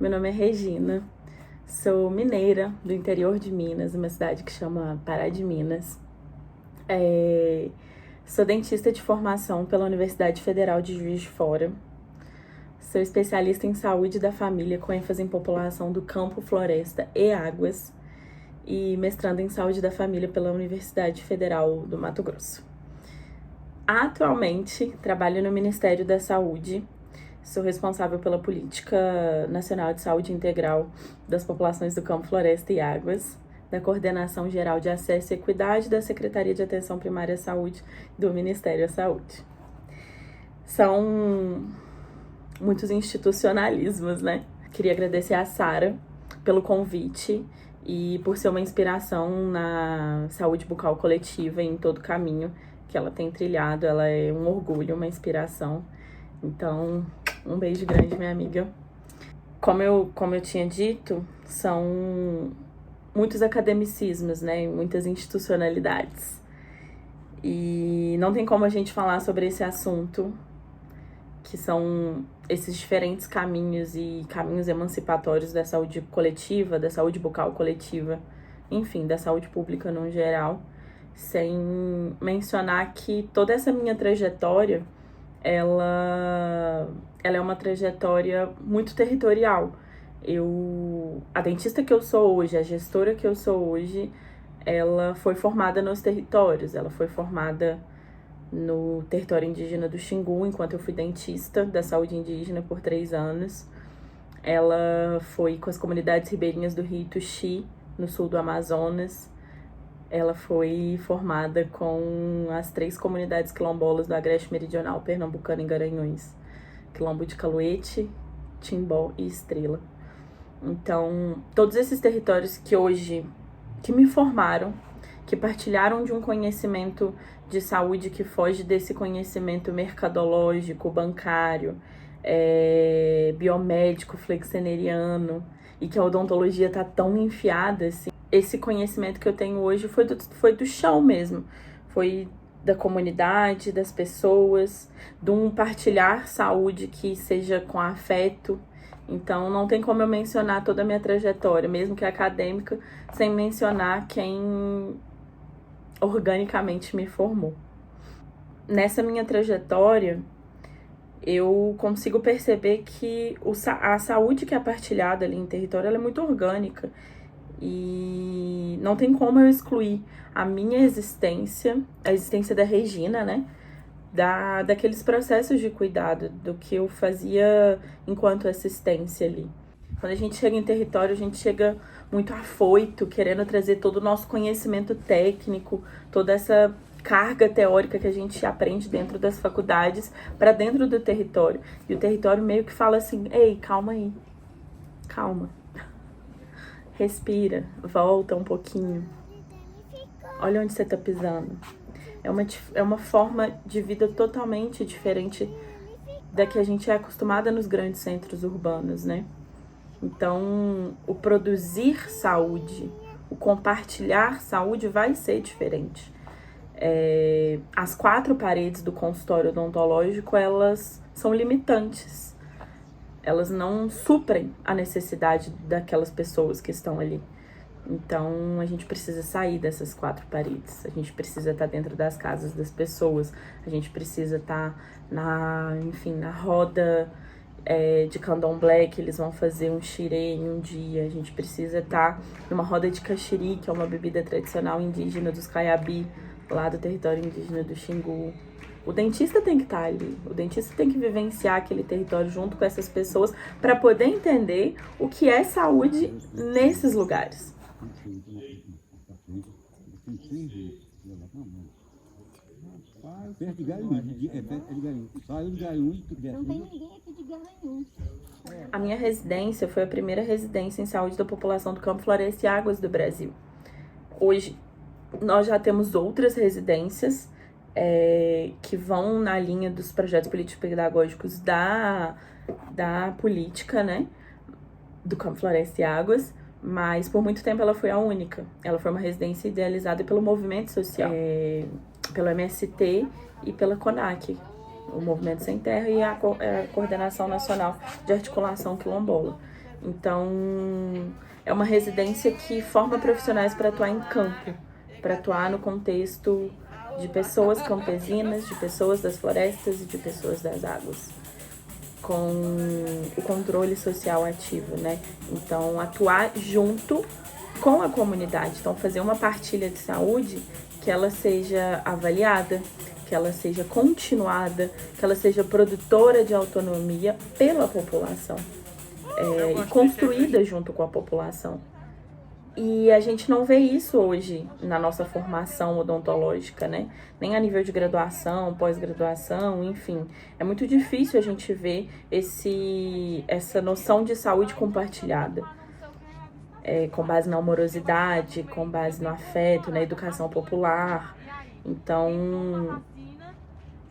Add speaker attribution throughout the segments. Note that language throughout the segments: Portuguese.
Speaker 1: Meu nome é Regina, sou mineira do interior de Minas, uma cidade que chama Pará de Minas. Sou dentista de formação pela Universidade Federal de Juiz de Fora. Sou especialista em saúde da família com ênfase em população do campo, floresta e águas e mestrando em saúde da família pela Universidade Federal do Mato Grosso. Atualmente, trabalho no Ministério da Saúde. Sou responsável pela Política Nacional de Saúde Integral das Populações do Campo, Floresta e Águas, da Coordenação Geral de Acesso e Equidade da Secretaria de Atenção Primária à Saúde do Ministério da Saúde. São muitos institucionalismos, né? Queria agradecer a Sara pelo convite e por ser uma inspiração na saúde bucal coletiva em todo o caminho que ela tem trilhado. Ela é um orgulho, uma inspiração. Então, um beijo grande, minha amiga. Como eu tinha dito, são muitos academicismos, né? Muitas institucionalidades. E não tem como a gente falar sobre esse assunto, que são esses diferentes caminhos e caminhos emancipatórios da saúde coletiva, da saúde bucal coletiva, enfim, da saúde pública no geral, sem mencionar que toda essa minha trajetória ela é uma trajetória muito territorial. A dentista que eu sou hoje, a gestora que eu sou hoje, ela foi formada nos territórios. Ela foi formada no território indígena do Xingu, enquanto eu fui dentista da saúde indígena por 3 anos. Ela foi com as comunidades ribeirinhas do Rio Ituxi, no sul do Amazonas. Ela foi formada com as 3 comunidades quilombolas do Agreste Meridional Pernambucano e Garanhuns. Quilombo de Caluete, Timbó e Estrela. Então, todos esses territórios que me formaram, que partilharam de um conhecimento de saúde que foge desse conhecimento mercadológico, bancário, biomédico, flexeneriano, e que a odontologia tá tão enfiada assim. Esse conhecimento que eu tenho hoje foi do chão mesmo, foi da comunidade, das pessoas, de um partilhar saúde que seja com afeto. Então não tem como eu mencionar toda a minha trajetória, mesmo que acadêmica, sem mencionar quem organicamente me formou. Nessa minha trajetória, eu consigo perceber que a saúde que é partilhada ali em território, ela é muito orgânica. E não tem como eu excluir a minha existência, a existência da Regina, né? Daqueles processos de cuidado, do que eu fazia enquanto assistência ali. Quando a gente chega em território, a gente chega muito afoito, querendo trazer todo o nosso conhecimento técnico, toda essa carga teórica que a gente aprende dentro das faculdades para dentro do território. E o território meio que fala assim: ei, calma aí, calma. Respira, volta um pouquinho. Olha onde você tá pisando. É uma forma de vida totalmente diferente da que a gente é acostumada nos grandes centros urbanos, né? Então, o produzir saúde, o compartilhar saúde vai ser diferente. As 4 paredes do consultório odontológico, elas são limitantes. Elas não suprem a necessidade daquelas pessoas que estão ali. Então, a gente precisa sair dessas 4 paredes. A gente precisa estar dentro das casas das pessoas. A gente precisa estar na roda de candomblé, que eles vão fazer um xirê em um dia. A gente precisa estar numa roda de caxiri, que é uma bebida tradicional indígena dos Caiabi, lá do território indígena do Xingu. O dentista tem que estar ali, o dentista tem que vivenciar aquele território junto com essas pessoas para poder entender o que é saúde nesses lugares.
Speaker 2: Perto de Garanhuns. Saiu de Garanhuns.
Speaker 3: Não tem ninguém aqui de Garanhuns.
Speaker 1: A minha residência foi a primeira residência em saúde da população do campo, floresta e águas do Brasil. Hoje, nós já temos outras residências que vão na linha dos projetos político-pedagógicos da política, né, do campo, floresta e águas, mas por muito tempo ela foi a única. Ela foi uma residência idealizada pelo movimento social, pelo MST e pela CONAC, o Movimento Sem Terra, e a Coordenação Nacional de Articulação Quilombola. Então, é uma residência que forma profissionais para atuar em campo, para atuar no contexto de pessoas campesinas, de pessoas das florestas e de pessoas das águas, com o controle social ativo, né? Então, atuar junto com a comunidade. Então, fazer uma partilha de saúde que ela seja avaliada, que ela seja continuada, que ela seja produtora de autonomia pela população e construída junto com a população. E a gente não vê isso hoje na nossa formação odontológica, né? Nem a nível de graduação, pós-graduação, enfim. É muito difícil a gente ver essa noção de saúde compartilhada. Com base na amorosidade, com base no afeto, na educação popular. Então,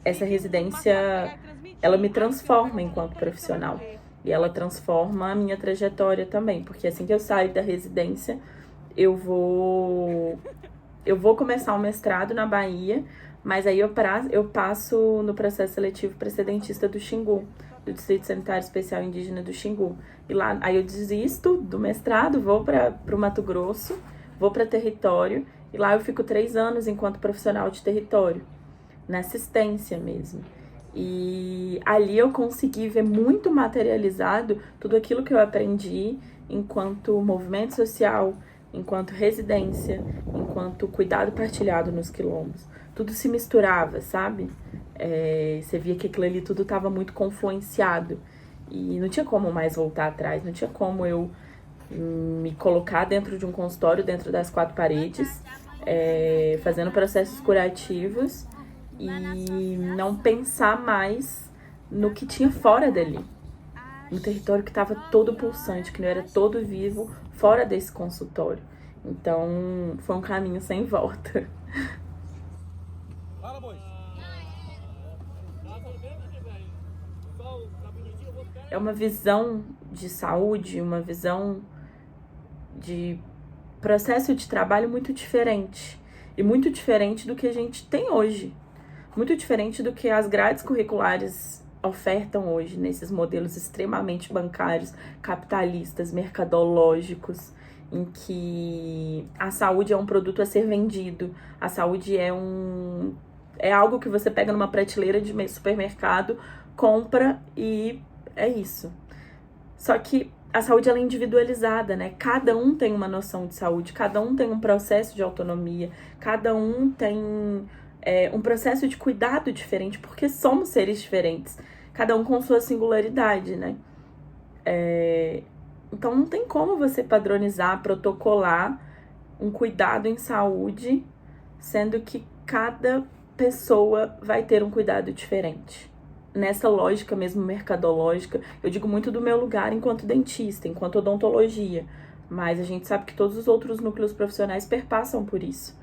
Speaker 1: essa residência, ela me transforma enquanto profissional. E ela transforma a minha trajetória também, porque assim que eu saio da residência, eu vou começar o mestrado na Bahia, mas aí eu passo no processo seletivo precedentista do Xingu, do Distrito Sanitário Especial Indígena do Xingu. E lá, aí eu desisto do mestrado, vou para o Mato Grosso, vou para território, e lá eu fico 3 anos enquanto profissional de território, na assistência mesmo. E ali eu consegui ver muito materializado tudo aquilo que eu aprendi enquanto movimento social, enquanto residência, enquanto cuidado partilhado nos quilombos. Tudo se misturava, sabe? Você via que aquilo ali tudo estava muito confluenciado. E não tinha como mais voltar atrás, não tinha como eu me colocar dentro de um consultório, dentro das 4 paredes, fazendo processos curativos e não pensar mais no que tinha fora dali. No território que estava todo pulsante, que não era todo vivo, fora desse consultório. Então, foi um caminho sem volta. É uma visão de saúde, uma visão de processo de trabalho muito diferente. E muito diferente do que a gente tem hoje. Muito diferente do que as grades curriculares ofertam hoje, nesses modelos extremamente bancários, capitalistas, mercadológicos, em que a saúde é um produto a ser vendido, a saúde é algo que você pega numa prateleira de supermercado, compra e é isso. Só que a saúde ela é individualizada, né? Cada um tem uma noção de saúde, cada um tem um processo de autonomia, cada um tem um processo de cuidado diferente, porque somos seres diferentes, cada um com sua singularidade, né? Então não tem como você padronizar, protocolar um cuidado em saúde, sendo que cada pessoa vai ter um cuidado diferente. Nessa lógica mesmo mercadológica, eu digo muito do meu lugar enquanto dentista, enquanto odontologia, mas a gente sabe que todos os outros núcleos profissionais perpassam por isso.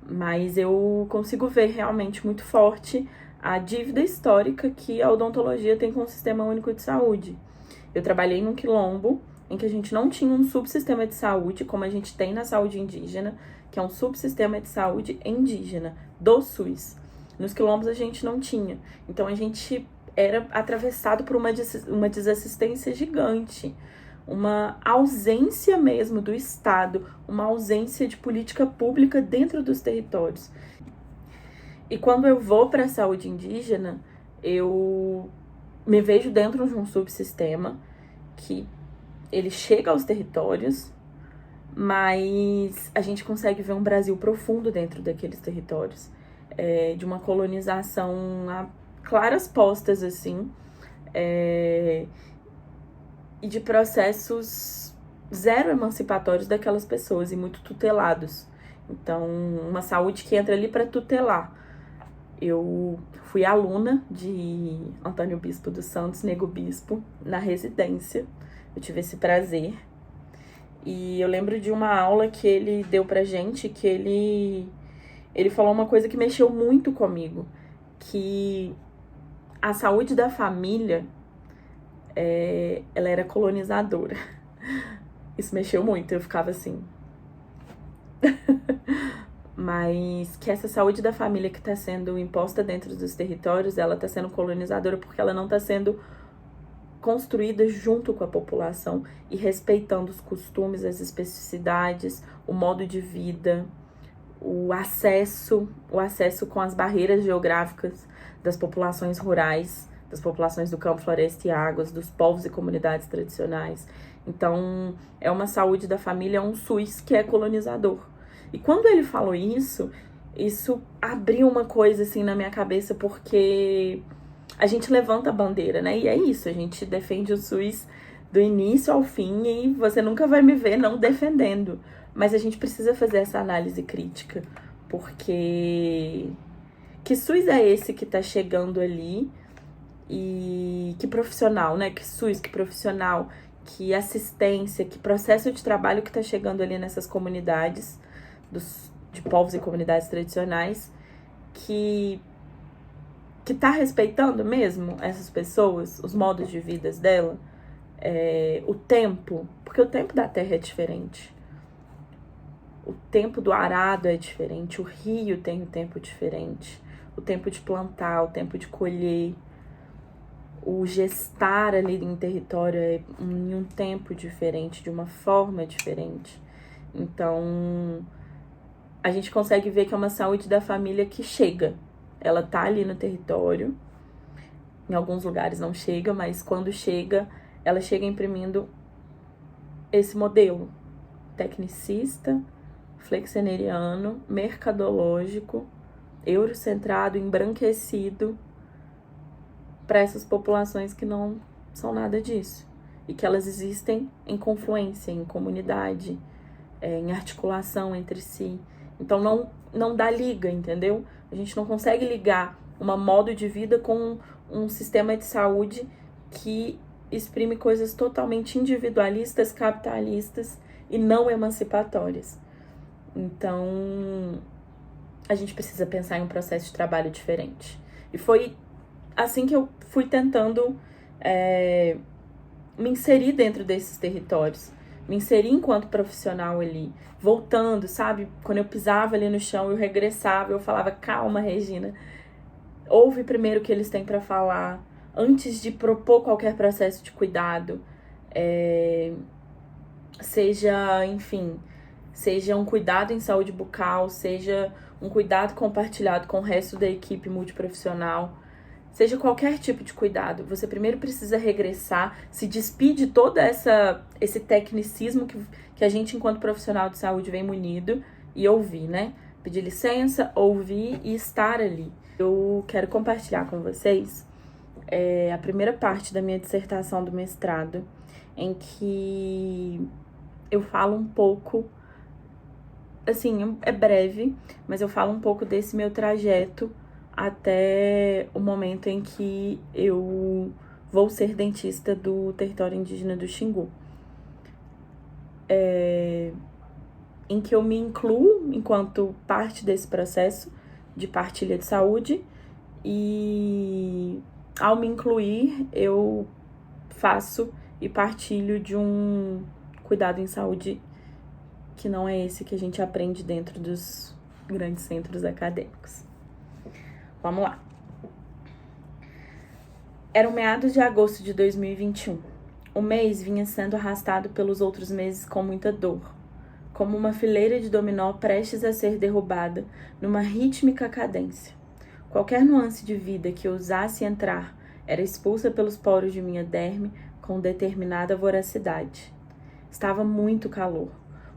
Speaker 1: Mas eu consigo ver realmente muito forte a dívida histórica que a odontologia tem com o Sistema Único de Saúde. Eu trabalhei num quilombo em que a gente não tinha um subsistema de saúde, como a gente tem na saúde indígena, que é um subsistema de saúde indígena do SUS. Nos quilombos a gente não tinha. Então a gente era atravessado por uma desassistência gigante, uma ausência mesmo do Estado, uma ausência de política pública dentro dos territórios. E quando eu vou para a saúde indígena, eu me vejo dentro de um subsistema que ele chega aos territórios, mas a gente consegue ver um Brasil profundo dentro daqueles territórios, de uma colonização a claras postas, assim, e de processos zero emancipatórios daquelas pessoas e muito tutelados. Então, uma saúde que entra ali para tutelar. Eu fui aluna de Antônio Bispo dos Santos, Nego Bispo, na residência. Eu tive esse prazer. E eu lembro de uma aula que ele deu pra gente, que ele falou uma coisa que mexeu muito comigo, que a saúde da família, ela era colonizadora. Isso mexeu muito, eu ficava assim. Mas que essa saúde da família que está sendo imposta dentro dos territórios, ela está sendo colonizadora porque ela não está sendo construída junto com a população e respeitando os costumes, as especificidades, o modo de vida, o acesso com as barreiras geográficas das populações rurais, das populações do campo, floresta e águas, dos povos e comunidades tradicionais. Então, é uma saúde da família, é um SUS que é colonizador. E quando ele falou isso abriu uma coisa assim na minha cabeça, porque a gente levanta a bandeira, né? E é isso, a gente defende o SUS do início ao fim e você nunca vai me ver não defendendo. Mas a gente precisa fazer essa análise crítica, porque que SUS é esse que tá chegando ali e que profissional, né? Que SUS, que profissional, que assistência, que processo de trabalho que tá chegando ali nessas comunidades de povos e comunidades tradicionais que tá respeitando mesmo essas pessoas, os modos de vida dela, o tempo, porque o tempo da terra é diferente. O tempo do arado é diferente, o rio tem um tempo diferente, o tempo de plantar, o tempo de colher, o gestar ali em território é em um tempo diferente, de uma forma diferente. Então, a gente consegue ver que é uma saúde da família que chega. Ela tá ali no território, em alguns lugares não chega, mas quando chega, ela chega imprimindo esse modelo tecnicista, flexeneriano, mercadológico, eurocentrado, embranquecido para essas populações que não são nada disso. E que elas existem em confluência, em comunidade, em articulação entre si. Então não dá liga, entendeu? A gente não consegue ligar um modo de vida com um sistema de saúde que exprime coisas totalmente individualistas, capitalistas e não emancipatórias. Então, a gente precisa pensar em um processo de trabalho diferente. E foi assim que eu fui tentando me inserir dentro desses territórios. Me inserir enquanto profissional ali, voltando, sabe? Quando eu pisava ali no chão, eu regressava, eu falava, calma, Regina, ouve primeiro o que eles têm para falar, antes de propor qualquer processo de cuidado, seja, enfim, seja um cuidado em saúde bucal, seja um cuidado compartilhado com o resto da equipe multiprofissional, seja qualquer tipo de cuidado, você primeiro precisa regressar, se despir de todo esse tecnicismo que a gente, enquanto profissional de saúde, vem munido e ouvir, né? Pedir licença, ouvir e estar ali. Eu quero compartilhar com vocês a primeira parte da minha dissertação do mestrado, em que eu falo um pouco, assim, é breve, mas eu falo um pouco desse meu trajeto até o momento em que eu vou ser dentista do território indígena do Xingu. Em que eu me incluo enquanto parte desse processo de partilha de saúde e, ao me incluir, eu faço e partilho de um cuidado em saúde que não é esse que a gente aprende dentro dos grandes centros acadêmicos. Vamos lá. Eram meados de agosto de 2021. O mês vinha sendo arrastado pelos outros meses com muita dor, como uma fileira de dominó prestes a ser derrubada numa rítmica cadência. Qualquer nuance de vida que ousasse entrar era expulsa pelos poros de minha derme com determinada voracidade. Estava muito calor.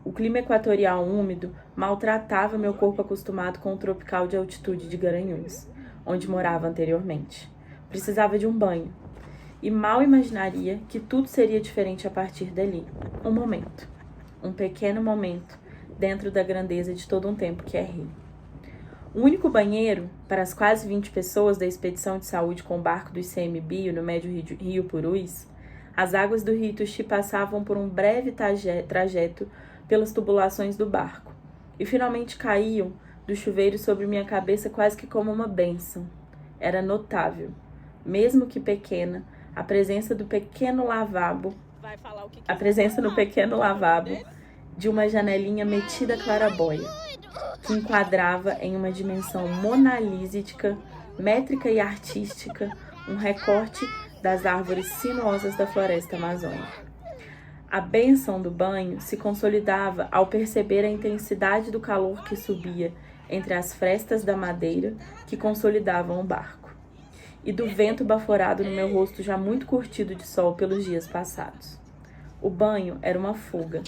Speaker 1: O clima equatorial úmido maltratava meu corpo acostumado com o tropical de altitude de Garanhuns, onde morava anteriormente. Precisava de um banho. E mal imaginaria que tudo seria diferente a partir dali. Um momento. Um pequeno momento dentro da grandeza de todo um tempo que é rio. O único banheiro para as quase 20 pessoas da expedição de saúde com o barco do ICMBio no médio rio Purus, as águas do rio Ituxi passavam por um breve trajeto pelas tubulações do barco e finalmente caíam do chuveiro sobre minha cabeça quase que como uma bênção. Era notável, mesmo que pequena, a presença no pequeno lavabo de uma janelinha metida a clarabóia, que enquadrava em uma dimensão monalísica, métrica e artística, um recorte das árvores sinuosas da floresta amazônica. A bênção do banho se consolidava ao perceber a intensidade do calor que subia entre as frestas da madeira que consolidavam o barco, e do vento baforado no meu rosto já muito curtido de sol pelos dias passados. O banho era uma fuga,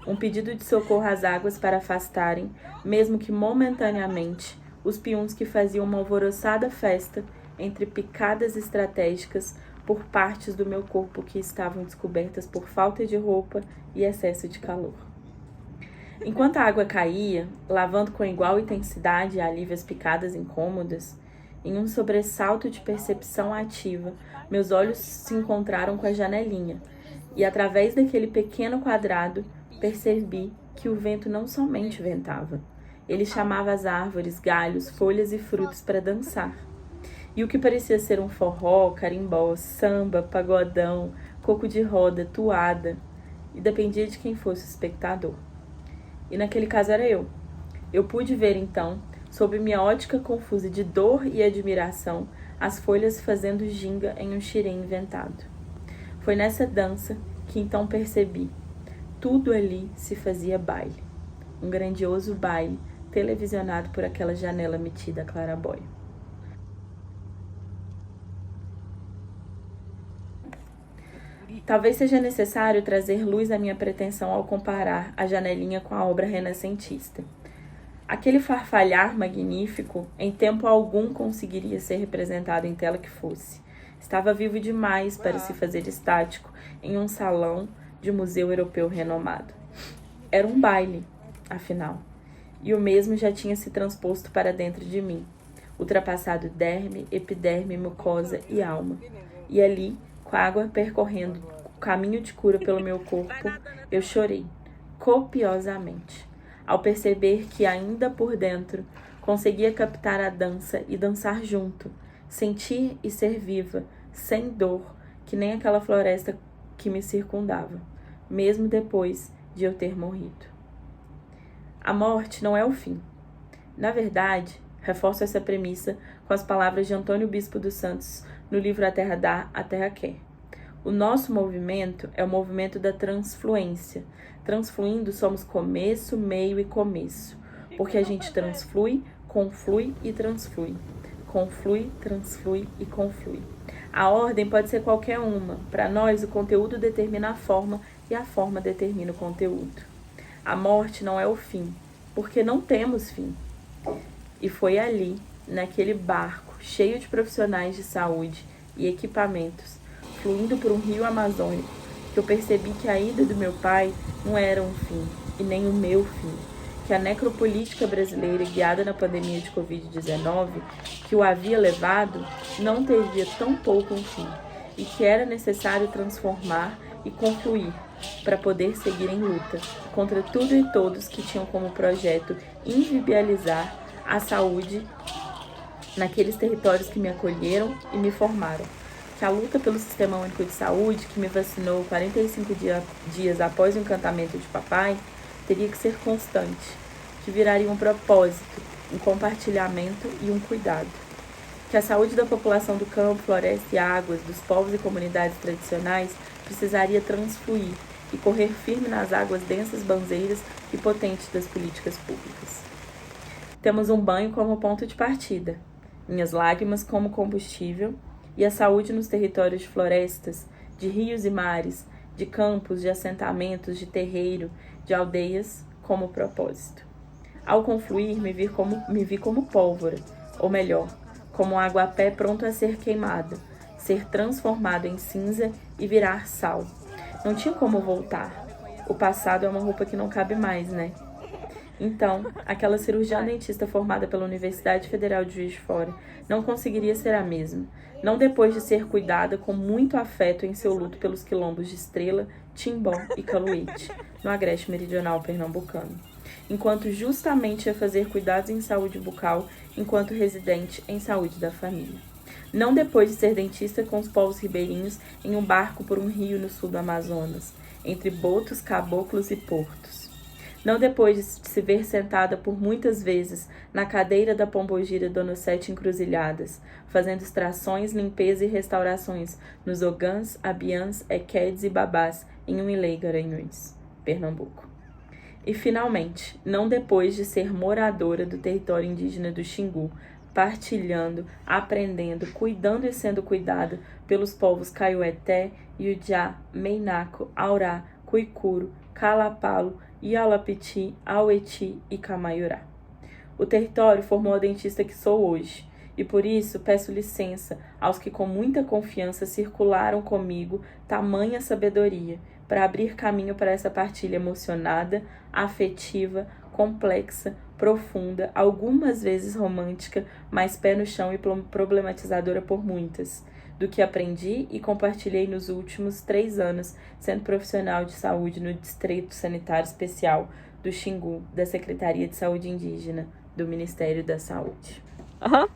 Speaker 1: um pedido de socorro às águas para afastarem, mesmo que momentaneamente, os piuns que faziam uma alvoroçada festa entre picadas estratégicas por partes do meu corpo que estavam descobertas por falta de roupa e excesso de calor. Enquanto a água caía, lavando com igual intensidade e alívio as picadas incômodas, em um sobressalto de percepção ativa, meus olhos se encontraram com a janelinha, e através daquele pequeno quadrado, percebi que o vento não somente ventava, ele chamava as árvores, galhos, folhas e frutos para dançar. E o que parecia ser um forró, carimbó, samba, pagodão, coco de roda, toada, e dependia de quem fosse o espectador. E naquele caso era eu. Eu pude ver então, sob minha ótica confusa de dor e admiração, as folhas fazendo ginga em um xirém inventado. Foi nessa dança que então percebi. Tudo ali se fazia baile. Um grandioso baile, televisionado por aquela janela metida a clarabóia. Talvez seja necessário trazer luz à minha pretensão ao comparar a janelinha com a obra renascentista. Aquele farfalhar magnífico, em tempo algum conseguiria ser representado em tela que fosse. Estava vivo demais para se fazer estático em um salão de museu europeu renomado. Era um baile, afinal, e o mesmo já tinha se transposto para dentro de mim, ultrapassado derme, epiderme, mucosa e alma. E ali, com a água percorrendo o caminho de cura pelo meu corpo, eu chorei, copiosamente, ao perceber que ainda por dentro conseguia captar a dança e dançar junto, sentir e ser viva, sem dor, que nem aquela floresta que me circundava, mesmo depois de eu ter morrido. A morte não é o fim. Na verdade, reforço essa premissa com as palavras de Antônio Bispo dos Santos no livro A Terra Dá, a Terra Quer. O nosso movimento é o movimento da transfluência. Transfluindo somos começo, meio e começo, porque a gente transflui, conflui e transflui. Conflui, transflui e conflui. A ordem pode ser qualquer uma. Para nós, o conteúdo determina a forma e a forma determina o conteúdo. A morte não é o fim, porque não temos fim. E foi ali, naquele barco cheio de profissionais de saúde e equipamentos, fluindo por um rio amazônico, que eu percebi que a ida do meu pai não era um fim, e nem o meu fim. Que a necropolítica brasileira, guiada na pandemia de Covid-19, que o havia levado, não teria tão pouco um fim, e que era necessário transformar e concluir, para poder seguir em luta contra tudo e todos que tinham como projeto inviabilizar a saúde naqueles territórios que me acolheram e me formaram. Que a luta pelo Sistema Único de Saúde, que me vacinou 45 dias após o encantamento de papai, teria que ser constante, que viraria um propósito, um compartilhamento e um cuidado. Que a saúde da população do campo, floresta e águas, dos povos e comunidades tradicionais, precisaria transfluir e correr firme nas águas densas, banzeiras e potentes das políticas públicas. Temos um banho como ponto de partida, minhas lágrimas como combustível e a saúde nos territórios de florestas, de rios e mares, de campos, de assentamentos, de terreiro, de aldeias como propósito. Ao confluir, me vi como pólvora, ou melhor, como um aguapé pronto a ser queimado, ser transformado em cinza e virar sal. Não tinha como voltar. O passado é uma roupa que não cabe mais, né? Então, aquela cirurgiã dentista formada pela Universidade Federal de Juiz de Fora não conseguiria ser a mesma, não depois de ser cuidada com muito afeto em seu luto pelos quilombos de Estrela, Timbó e Caluete, no agreste meridional pernambucano, enquanto justamente ia fazer cuidados em saúde bucal enquanto residente em saúde da família. Não depois de ser dentista com os povos ribeirinhos em um barco por um rio no sul do Amazonas, entre botos, caboclos e portos. Não depois de se ver sentada por muitas vezes na cadeira da Pombogira Dona Sete Encruzilhadas, fazendo extrações, limpeza e restaurações nos ogãs, abiãs, equedes e babás em Umilei, Garanhuns, Pernambuco. E, finalmente, não depois de ser moradora do território indígena do Xingu, partilhando, aprendendo, cuidando e sendo cuidada pelos povos Kaiowete, Yujá, Meinaco, Aurá, Cuicuro, Calapalo, Ialapiti, Aueti e Camaiurá. O território formou a dentista que sou hoje, e por isso peço licença aos que com muita confiança circularam comigo tamanha sabedoria, para abrir caminho para essa partilha emocionada, afetiva, complexa, profunda, algumas vezes romântica, mas pé no chão e problematizadora por muitas, do que aprendi e compartilhei nos últimos 3 anos, sendo profissional de saúde no Distrito Sanitário Especial do Xingu, da Secretaria de Saúde Indígena, do Ministério da Saúde.
Speaker 4: Aham.